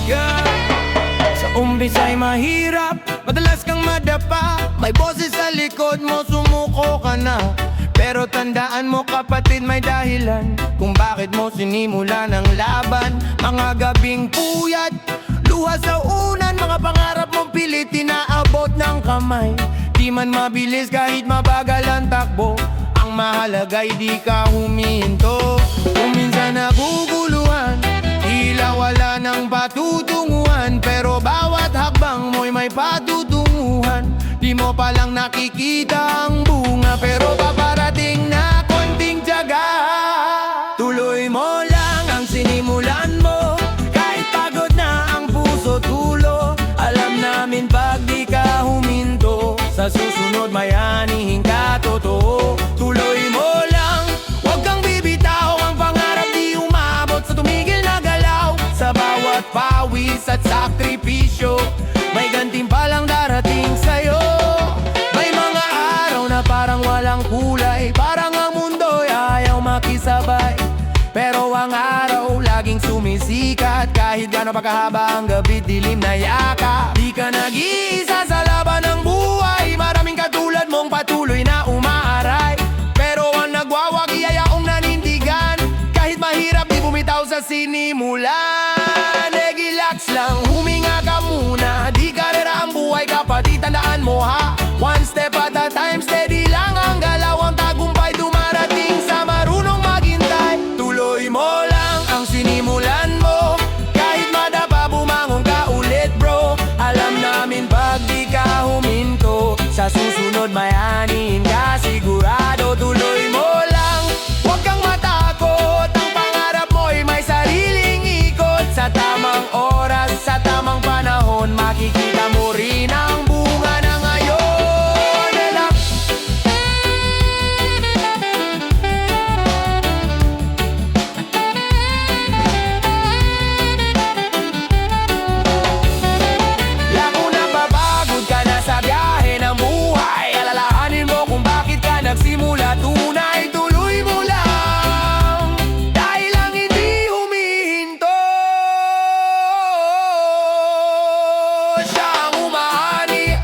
Yeah. Sa umpisa'y mahirap, madalas kang madapa. May boses sa likod mo, sumuko ka na. Pero tandaan mo kapatid, may dahilan kung bakit mo sinimulan ang laban. Mga gabing puyat, luha sa unan, mga pangarap mong pilit inaabot ng kamay. Di man mabilis kahit mabagal ang takbo, ang mahalaga'y di ka huminto. Kung minsan naguguluhan, tila wala ng patutunguhan, pero bawat hakbang mo'y may patutunguhan. Di mo palang nakikita ang bunga, pero paparating na konting tiyaga. Tuloy mo lang ang sinimulan mo, kahit pagod na ang puso tulo. Alam namin pag di ka huminto, sa susunod may anihin ka totoo. Tuloy mo lang, huwag kang bibitaw, ang pangarap di umabot sa tumigil na galaw. Sa bawat pawis at sakripisyo, may gantimpalang darating sa'yo. May mga araw na parang walang kulay, parang ang mundo'y ayaw makisabay. Pero ang araw laging sumisikat, kahit gaano pa kahaba ang gabi, dilim na yaka. Di ka nag-iisa sa laban ng buhay, maraming katulad mong patuloy na umaaray. Pero ang nagwawagi ay aong nanindigan, kahit mahirap di bumitaw sa sinimulan. Relax lang, huminga ka muna, di karera ang buhay kapatid, tandaan mo ha. One step at a time, steady lang ang galaw, ang tagumpay dumarating sa marunong maghintay. Tuloy mo lang ang sinimulan mo, kahit madapa bumangon ka ulit bro. Alam namin pag di ka huminto, sa susunod may anihin ka sigurado. Tuloy mo lang, huwag kang matakot, ang pangarap mo'y may sariling ikot. Sa tamang oras, sa tamang panahon, makikita mo rin ang bunga na ngayon. Lako na papagod ka na sa biyahe ng buhay, alalahanin mo kung bakit ka nagsimula. Tunay, tuloy mo lang, dahil lang hindi humihinto. Siya ang umahani,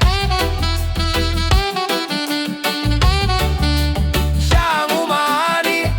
siya ang umahani.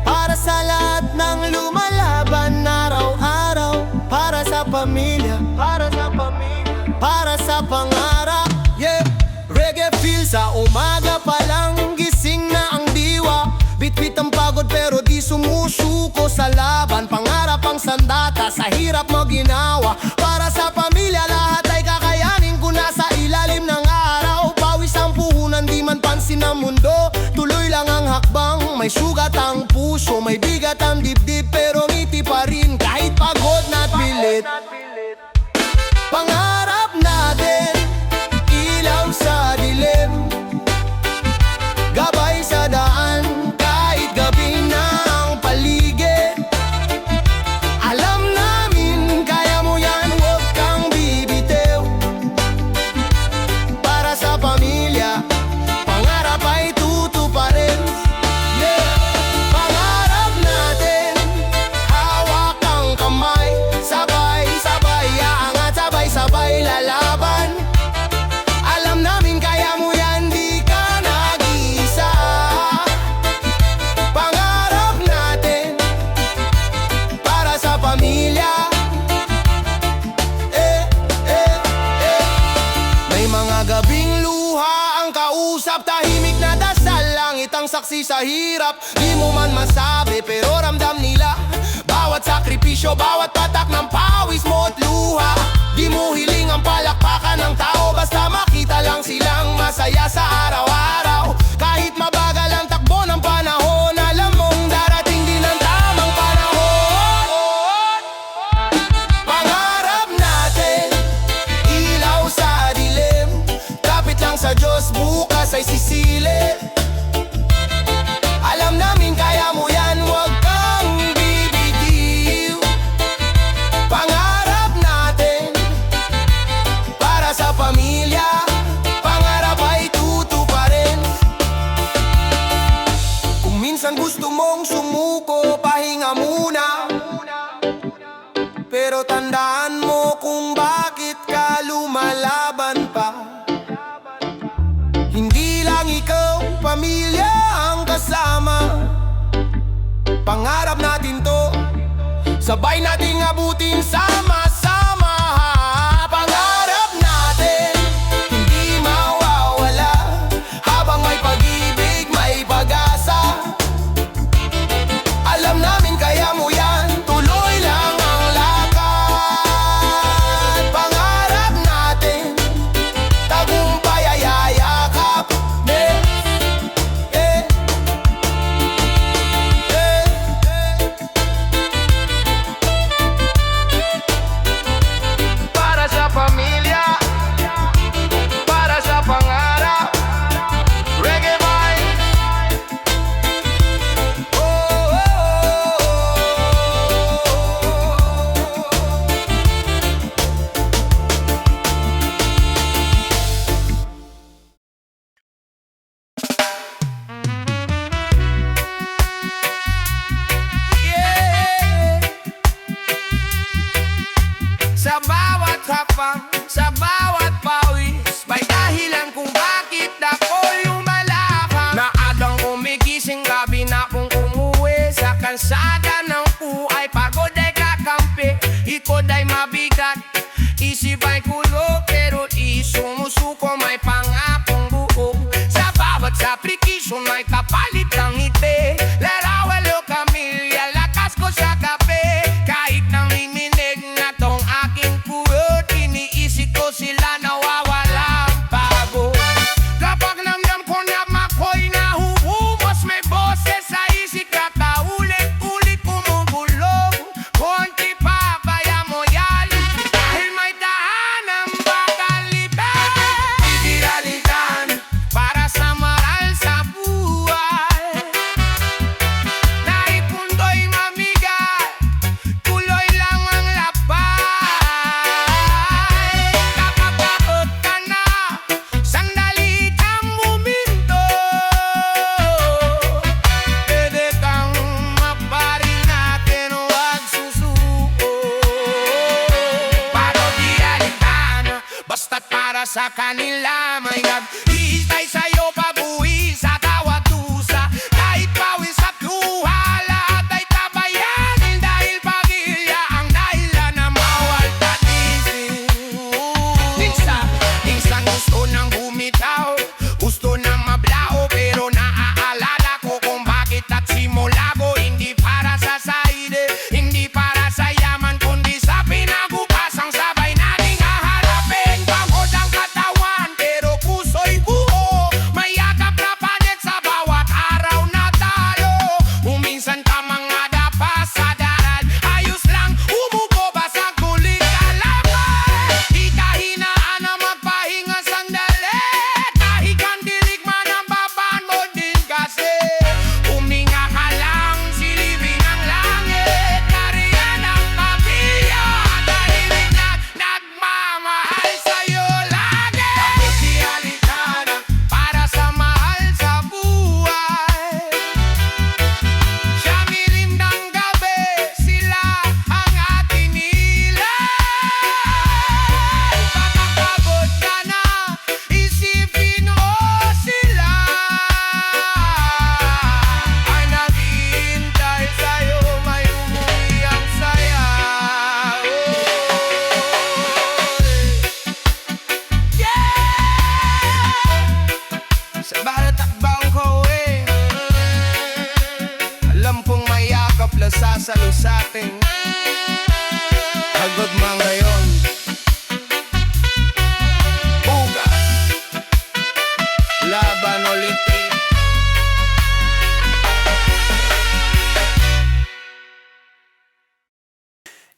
Para sa lahat ng lumalaban araw-araw, para sa pamilya, para sa pamilya, para sa pangarap. Yeah, reggae feel sa umaga pa lang, gising na ang diwa. Bitbit ang pagod pero di sumusuko sa laban. Pangarap ang sandata, sa hirap mo ginawa. Para sa pamilya lahat ay kakayanin ko na sa ilalim ng araw. Pawis ang puhunan, di man pansin ang mundo. Tuloy lang ang hakbang, may sugat ang puso, may bigat ang dibdib, pero ngiti pa rin kahit pagod na't pilit. Pangarap natin, ilaw sa dilim, gabay sa daan, kahit gabi na ang paligid. Alam namin kaya mo yan, huwag kang bibitew. Para sa pamilya, pangarap ay tutuparin. Yeah, pangarap natin, hawak ang kamay, sabay-sabay aangat, sabay-sabay lalaban. Alam namin kaya mo yan, di ka nag-iisa. Pangarap natin, para sa pamilya. May mga gabing luha ang kausap, tahimik na dasal, langit ang saksi sa hirap. Di mo man masabi pero ramdam nila, bawat sakripisyo, bawat patak ng pawis mo at luha. Di mo hiling ang palakpakan ng tao, basta makita lang silang masaya sa araw-araw. Kahit mabagal ang takbo ng panahon, alam mong darating din ang tamang panahon. Pangarap natin, ilaw sa dilim, kapit lang sa Diyos, bukas ay sisilip. Alam namin kaya mo yan, Pero tandaan mo kung bakit ka lumalaban pa. Hindi lang ikaw, pamilya ang kasama. Pangarap natin to, sabay nating abutin sama-sama. Pangarap natin, hindi mawawala. Habang may pag-ibig, may pag-asa. Alam namin kaya mo yan, tuloy lang ang lakad. Pangarap natin, tagumpay ay yayakap. Para sa pamilya, para sa pangarap, reggae vibe. Sa bawat hapang, sa bawat pawis, may dahilan kung bakit ako lumalakad. Maagang umigising, gabi na kung umuwi. Sa kalsada ng buhay, pagod ay kakampi. Ikot ay mabigat, isip ay kulo, pero sumusuko may pangakong buo. Sa bawat aplikasyon may kapalit ng ngiti. Larawalo kamilya, lakas ko sa kape. Kahit nanginginig na tong aking puwet, iniisip ko sila nawawala ang pagod. Kapag namdam ko na mako'y nahuhumos, may boses sa isip na paulit-ulit kumugulong. Konti pa, kaya mo yan, dahil may tahanang bakal libang. Ibigalitan para sa maral sa buhay. Naipundo'y mamigat, tuloy lang ang lapay. Kapapakot ka na, sandali kang buminto. Pwede kang maparin natin, huwag susuko. Parodialitan, basta't para sa kanila may naghihintay sa'yo pag-uwi sa tawat dusa. Kahit pawis at luha, lahat ay tabayanin, dahil pamilya ang dahilan na mawaltatisin. Minsan gusto nang bumitaw, gusto nang mablao, pero naaalala ko kung bakit at simula ko. Hindi para sa saide, hindi para sa yaman, kundi sa pinabukas ang sabay nating haharapin. Pagod ang katawan, pero puso'y buo. May yakap na padet sa bawat araw na talo. Uminsan ka mga dapa sa daral, ayos lang, umubo basta kuling kalaban. Di kahinaan na magpahinga sandali, kahit kandilig man ang babaan mo din kasi. Huminga ka lang, silipin ang langit. Nariyan ang pamilya, tahimik na nagmamahal sa'yo lagi. Kapitialitan para sa mahal sa buhay. Siya mirindang gabi, sila ang ating nilay. Papapagod ka na, isipin mo sila ay naghihintay sa'yo, may umuwi ang saya. Sa bawat takbang ko alam kong may yakap na sasalo sa'tin. Hagod man ngayon, bukas, laban ulit.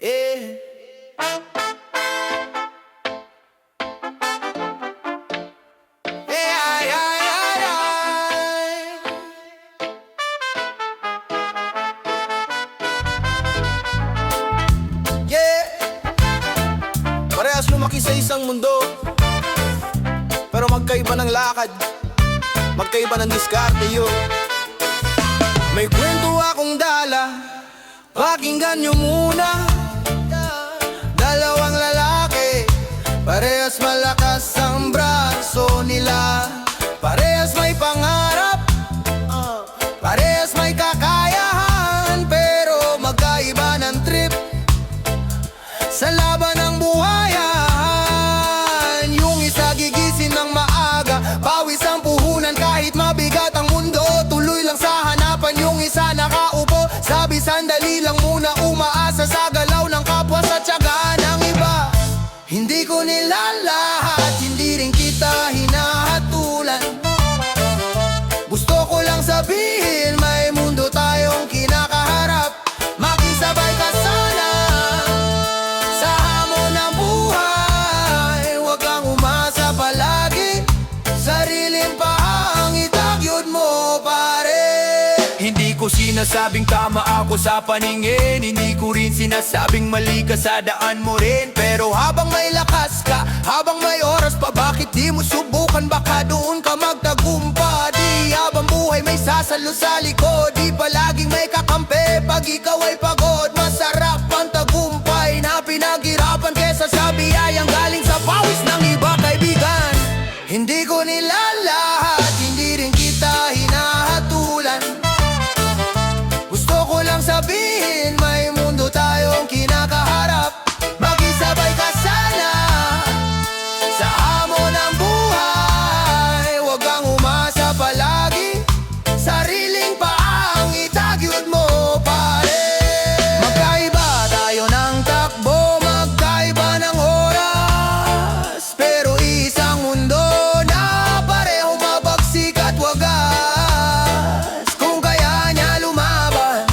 Ay, ay, ay, ay. Yeah. Parehas lumaki sa isang mundo, pero magkaiba ng lakad, magkaiba ng diskarte yun. May kwento akong dala, pakinggan nyo muna. sa laban ng buhayan. Yung isa gigising ng maaga, pawis ang puhunan kahit mabigat ang mundo. Tuloy lang sa hanapan, yung isa nakaupo, sabi sandali lang muna, umaasa sa galaw ng kapwa sa tiyaga ng iba. Hindi ko nilalahat, hindi rin kita hinahatulan. Gusto ko lang sabihin, may mundo tayong kinakaharap. Makisabay ka sana sa hamon ng buhay. Huwag kang umasa palagi, sariling paang itagyod mo, pare. Hindi ko sinasabing tama ako sa paningin, hindi ko rin sinasabing mali ka sa daan mo rin. Pero habang may lakas ka, habang may oras pa, bakit di mo subukan? Baka doon ka magtagumpay. Di habang buhay may sasalo sa likod, di palaging may kakampi. Pag ikaw ay pagod, masarap ang tagumpay na pinaghirapan kesa sa biyayang galing sa pawis ng iba, kaibigan. Hindi ko nilalahat, hindi rin kita hinahatulan. Gusto ko lang sabihin, may mundo tayong kinakaharap. Makisabay ka sana sa hamon ng buhay. Huwag kang umasa palagi, sariling paang itagyod mo, pare. Magkaiba tayo ng takbo, magkaiba ng oras, pero isang mundo na parehong mabagsik at wagas. Kung kaya niya lumaban,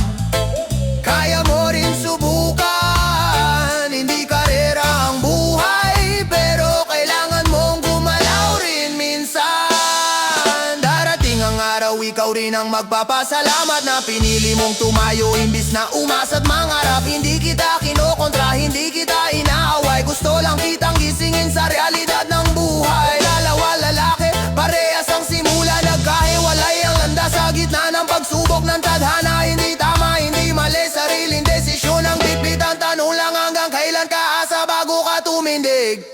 kaya mo rin subukan. Hindi karera ang buhay, pero kailangan mong gumalaw rin minsan. Darating ang araw, ikaw rin ang magpapasalamat na pinili mong tumayo imbis na umasa't mangarap. Hindi kita kinokontra, hindi kita inaaway. Gusto lang kitang gisingin sa realidad ng buhay. Dalawa lalaki, parehas ang simula, nagkahiwalay ang landas sa gitna ng pagsubok ng tadhana. Hindi tama, hindi mali, sariling desisyon ang bitbit. Ang tanong lang, hanggang kailan ka asa bago ka tumindig?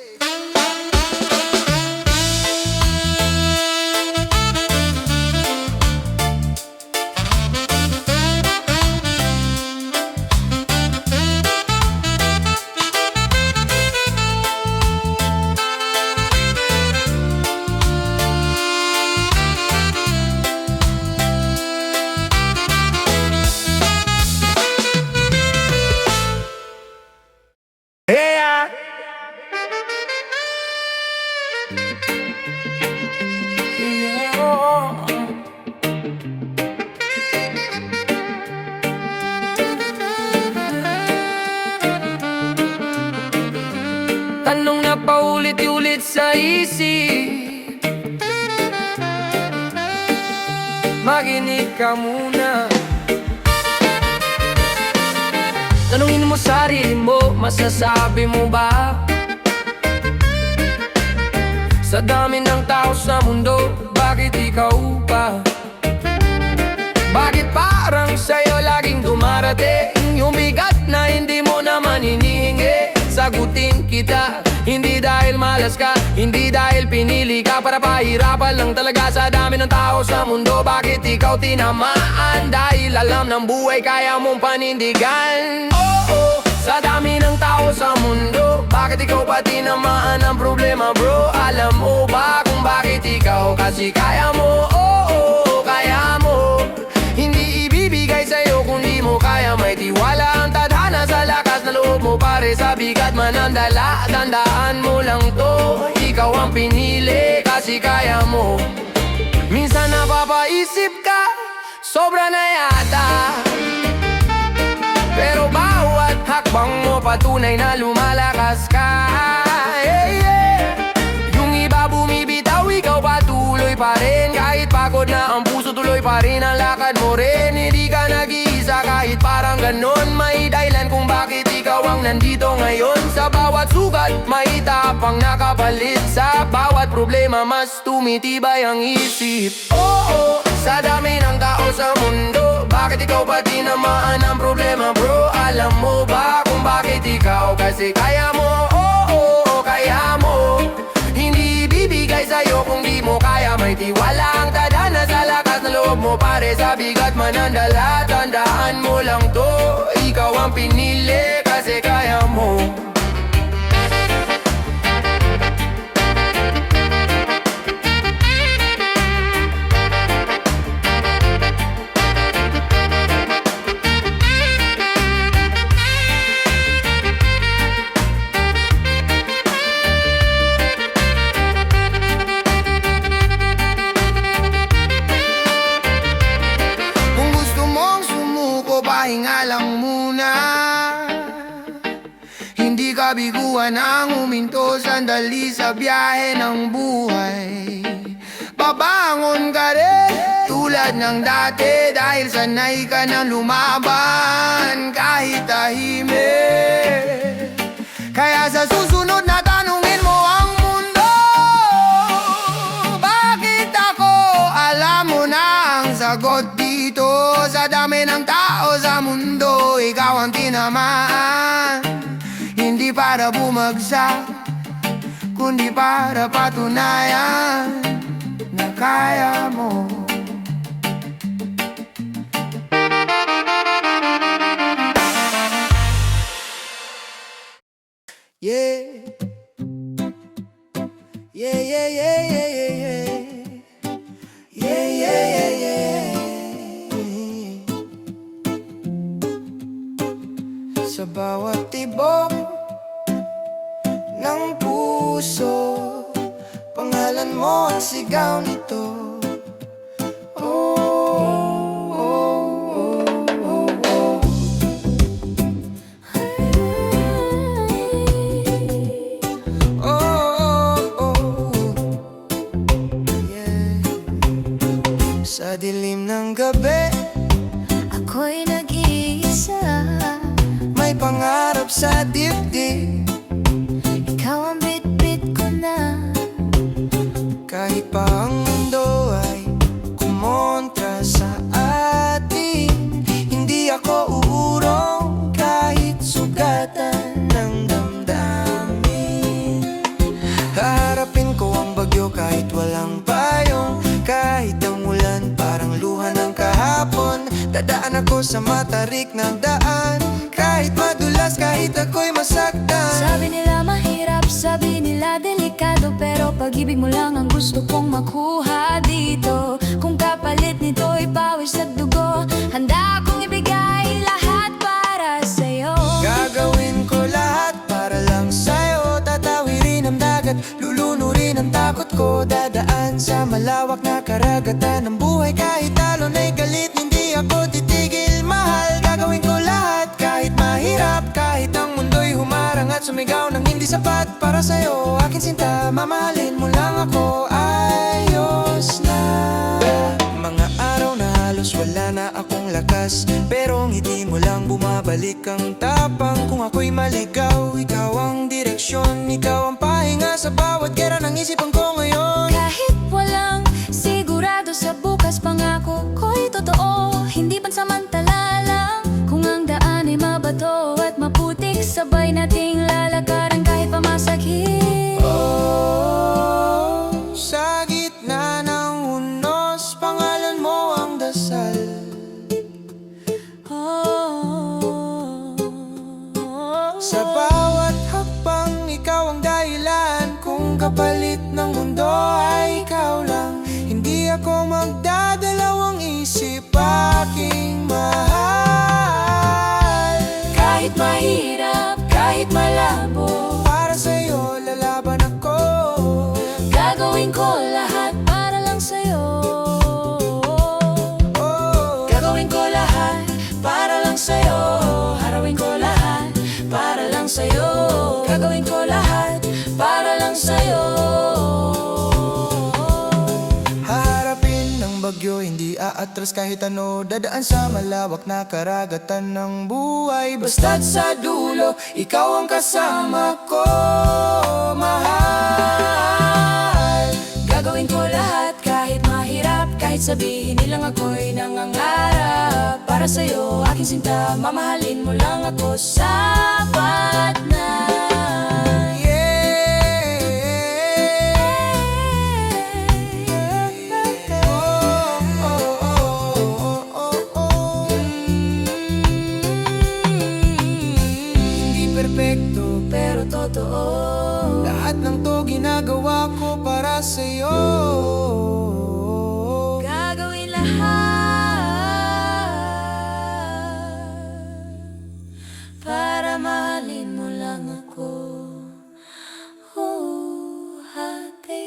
Yeah. Tanong na paulit-ulit sa isip, makinig ka muna. Tanungin mo sarili mo, masasabi mo ba? Sa dami ng tao sa mundo, bakit ikaw pa? Bakit parang sa'yo laging dumarating yung bigat na hindi mo naman hinihingi? Sagutin kita, hindi dahil malas ka, hindi dahil pinili ka, para pahirapan lang talaga sa dami ng tao sa mundo. Bakit ikaw tinamaan? Dahil alam ng buhay kaya mong panindigan. Oh, sa dami ng tao sa mundo, bakit ikaw pa tinamaan ng problema, bro? Alam mo ba kung bakit ikaw? Kasi kaya mo, kaya mo. Hindi ibibigay sa'yo kung di mo kaya. May tiwala ang tadhana sa lakas na loob mo, pare. Sa bigat man ang dala, tandaan mo lang to, ikaw ang pinili kasi kaya mo. Minsan napapaisip ka, sobra na yata, pero bawat hakbang mo patunay na lumalakas ka. Yung iba bumibitaw, ikaw patuloy pa rin. Kahit pagod na ang puso, tuloy pa rin ang lakad mo rin. Hindi ka nag-iisa kahit parang ganon. May dahilan kung bakit ikaw ang nandito ngayon. Sa bawat sugat, may tapang nakapalit. Sa bawat problema, mas tumitibay ang isip. Sa dami ng tao sa mundo, bakit ikaw ba tinamaan ng problema, bro? Alam mo ba kung bakit ikaw? Kasi kaya mo, kaya mo. Hindi bibigay sa'yo kung di mo kaya. May tiwala ang tadhana sa lakas na loob mo, pare. Sa bigat man ang dala, tandaan mo lang to, ikaw ang pinili kasi kaya mo. Hindi ka biguan ang huminto sandali sa biyahe ng buhay. Babangon ka rin tulad ng dati, dahil sanay ka nang lumaban kahit tahimik. Kaya sa susunod na tanungin mo ang mundo, bakit ako? Alam mo na ang sagot dito. Sa dami ng tao sa mundo, ikaw ang tinamaan. Hindi para bumagsak, kundi para patunayan na kaya mo. Yeah. Yeah, yeah, yeah, yeah, yeah, yeah. Yeah, yeah, yeah, yeah. Sa bawat tibok ng puso, pangalan mo ang sigaw nito. Sa dilim ng gabi, ako'y nag-iisa. may pangarap sa dibdib. Ikaw ang bit-bit ko na. Kahit pa ang mundo ay kumontra sa atin, hindi ako uurong kahit sugatan ng damdamin. Haharapin ko ang bagyo kahit walang payong, kahit ang ulan parang luha ng kahapon. Dadaan ako sa matarik ng daan, kahit madulas, kahit ako'y masaktan. Sabi nila mahirap, sabi nila delikado, pero pag-ibig mo lang ang gusto kong makuha dito. Kung kapalit nito'y pawis at dugo, handa akong ibigay lahat para sa'yo. Gagawin ko lahat para lang sa'yo. Tatawirin ang dagat, lulunurin ang takot ko. Dadaan sa malawak na karagatan ng buhay, kahit talon ay galit, hindi ako titigil, mahal. Gagawin ko lahat kahit mahirap, kahit ang mundo'y humarang at sumigaw ng hindi sapat para sa'yo. Akin sinta, mamahalin mo lang ako, ayos na. Mga araw na halos wala na akong lakas, pero ngiti mo lang bumabalik ang tapang. Kung ako'y maligaw, ikaw ang direksyon, ikaw ang pahinga sa bawat gera ng isipan ko ngayon. Kahit walang sigurado sa bukas, pangako ko'y totoo, hindi pansamantala lang. Kung ang daan ay mabato at maputik, sabay nating lalakaran kahit pamasakit. Oh, sa gitna ng unos, pangalan mo ang dasal. Sa bawat hakbang, ikaw ang dahilan. Kung kapalit ng mundo ay ikaw lang, hindi ako magdadalawang isip, aking mahal. Kahit mahirap, kahit malabo, Para sa'yo lalaban ako. gagawin ko lahat para lang sa'yo. Oh, Gagawin ko lahat para lang sa'yo. Harawin ko lahat para lang sa'yo. Gagawin ko lahat para lang sa'yo. haharapin ng bagyo, hindi aatras kahit ano. Dadaan sa malawak na karagatan ng buhay, basta't sa dulo, ikaw ang kasama ko, mahal. Gagawin ko lahat kahit mahirap, kahit sabihin nilang ako'y nangangarap. Para sa'yo, aking sinta, mamahalin mo lang ako, sapat na. Hindi perpekto, Pero totoo, lahat ng to ginagawa ko para sa'yo. gagawin lahat para mahalin mo lang ako. Oh, hati.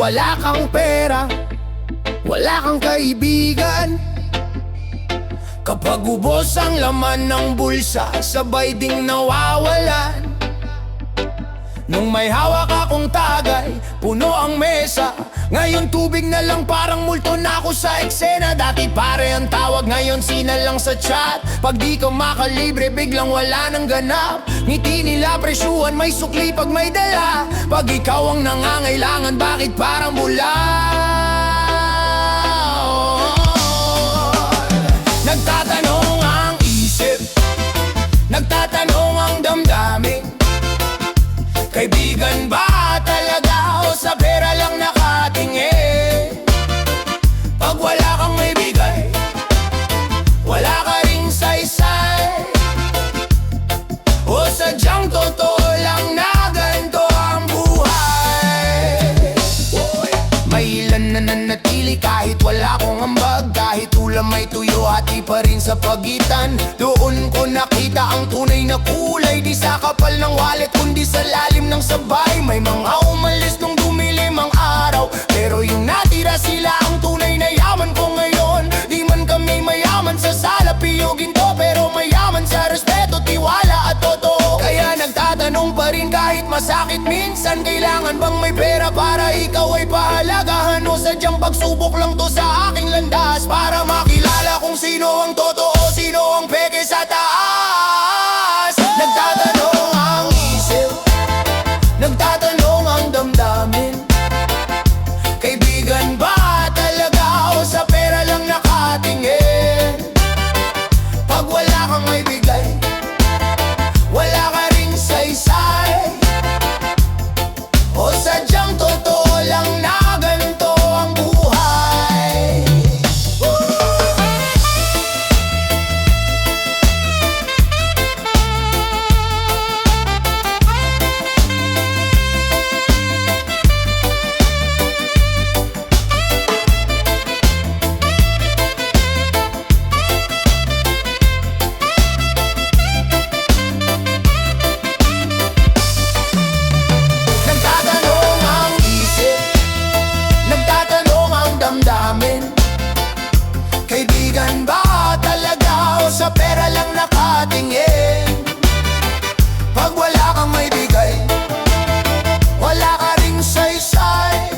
wala kang pera, wala kang kaibigan. Kapag ubos ang laman ng bulsa, sabay ding nawawalan. Nung may hawak akong tagay, puno ang mesa. Ngayon tubig na lang, parang multo na ako sa eksena. Dati pare ang tawag, ngayon sina lang sa chat. Pag di ka makalibre, biglang wala nang ganap. Ngiti nila presyuhan, may sukli pag may dala. Pag ikaw ang nangangailangan, bakit parang bula? Nagtatanong ang isip, nagtatanong ang damdamin. Kaibigan ba talaga o sa pera lang nakatingin? Pag wala kang may bigay, wala ka ring saysay. O sadyang totoo lang na ganito ang buhay. May ilan na nanatili kahit wala akong ambag. Kahit ulam may tuyo, hati pa rin sa pagitan. Doon ko nakita ang tunay na kulay. Di sa kapal ng wallet, kundi sa lalim ng sabay. May mga umalis nung dumilim ang araw, pero yung natira sila ang tunay na yaman ko ngayon. Di man kami mayaman sa salapi o ginto, pero mayaman sa respeto, tiwala at totoo. Kaya nagtatanong pa rin kahit masakit minsan, kailangan bang may pera para ikaw ay pahalagahan? O sadyang pagsubok lang to sa aking landas, para makilala kung sino ang totoo, sino ang peke sa taas. Nagtatanong ang isip, nagtatanong ang damdamin. Kaibigan ba talaga o sa pera lang nakatingin? Pag wala kang may bigay, wala ka ring saysay. O sadyang totoo lang na ganito ang buhay. Nagtatanong ang isip, nagtatanong ang damdamin. Kaibigan ba talaga o sa pera lang nakatingin? Pag wala kang may bigay, wala ka ring saysay.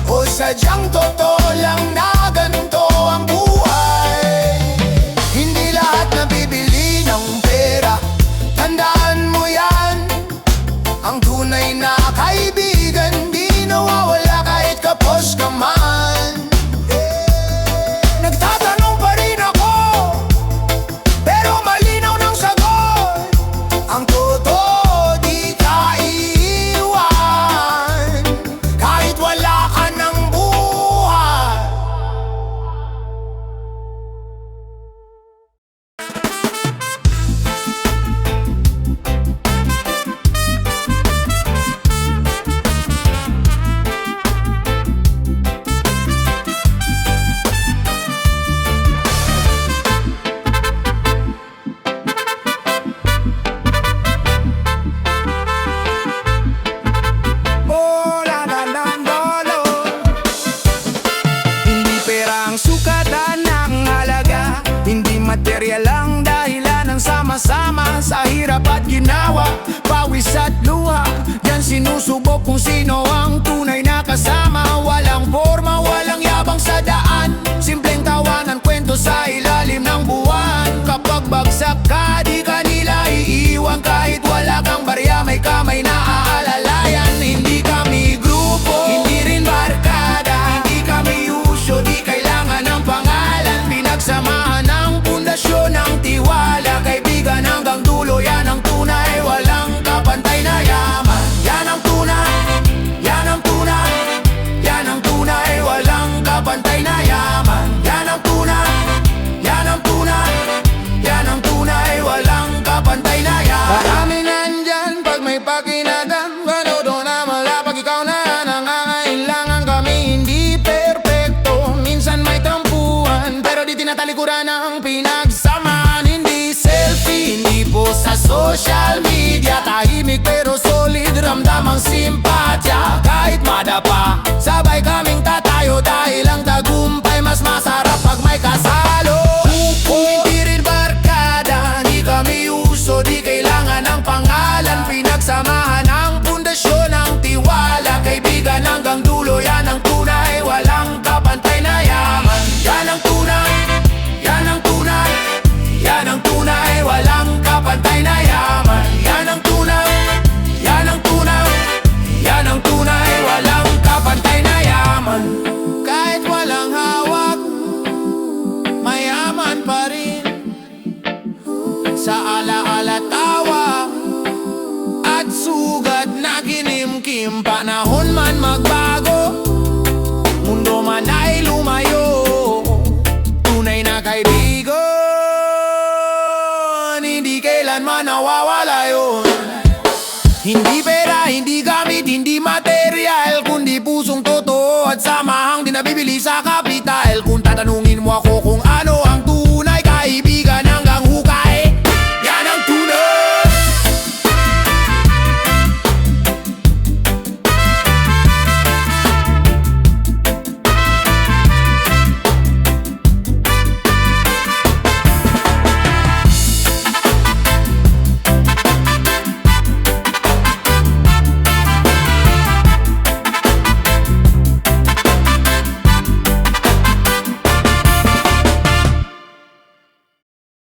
O sadyang totoo lang na ganito ang buhay. Hindi lahat nabibili ng pera, tandaan mo yan. Ang tunay na kaibigan di nawawala kahit kapos ka man. Nagtatanong pa rin ako, pero malinaw ng sagot. Ang totoo di ka iiwan, kahit wala ka ng buhay. Oh, la la la lolo. Hindi pera ang sukatan ng halaga, hindi material ang dahilan ng sama-sama. Sa hirap at ginawa, pawis at luha, yan sinusubok kung sino ang tunay na kasama. Walang forma, walang yabang sa daan, simpleng tawanan, kwento sa ilalim ng buwan. Kapag bagsak ka, di ka nila iiwan. Kahit wala kang barya, may kamay na aalalayan. Hindi kami grupo, hindi rin barkada, hindi kami usyo, di kailangan ng pangalan. Pinagsamahan ng pundasyon ng tiwala, kaibigan hanggang dulo, yan ang tunay. Walang kapantay na yaman, yan ang tunay, sa social media. Tahimik pero solid, ramdam ang simpatya. Kahit madapa, sabay kaming tatayo. Dahil ang tagumpay mas masarap pag may kasalo. Kung hindi rin barkada, di kami uso, di kailangan ng pangalan. Pinagsamahan ang pundasyon ng tiwala. Kaibigan hanggang dulo, yan ang tunay. Walang kapantay na yaman. Yan ang tunay, yan ang tunay, yan ang tunay. Walang kapantay na yaman. Yan ang tunay, yan ang tunay, yan ang tunay. Walang kapantay na yaman. Kahit walang hawak, mayaman pa rin. Sa alaala tawa at sugat na kinimkim. Panahon man magbago, mundo man ay lumayo. Tunay na kaibigan, hindi kailanman nawawala yun. Hindi pera, hindi gamit, hindi material, kundi pusong totoo at samahang di nabibili sa kapital. Kung tatanungin mo ako kung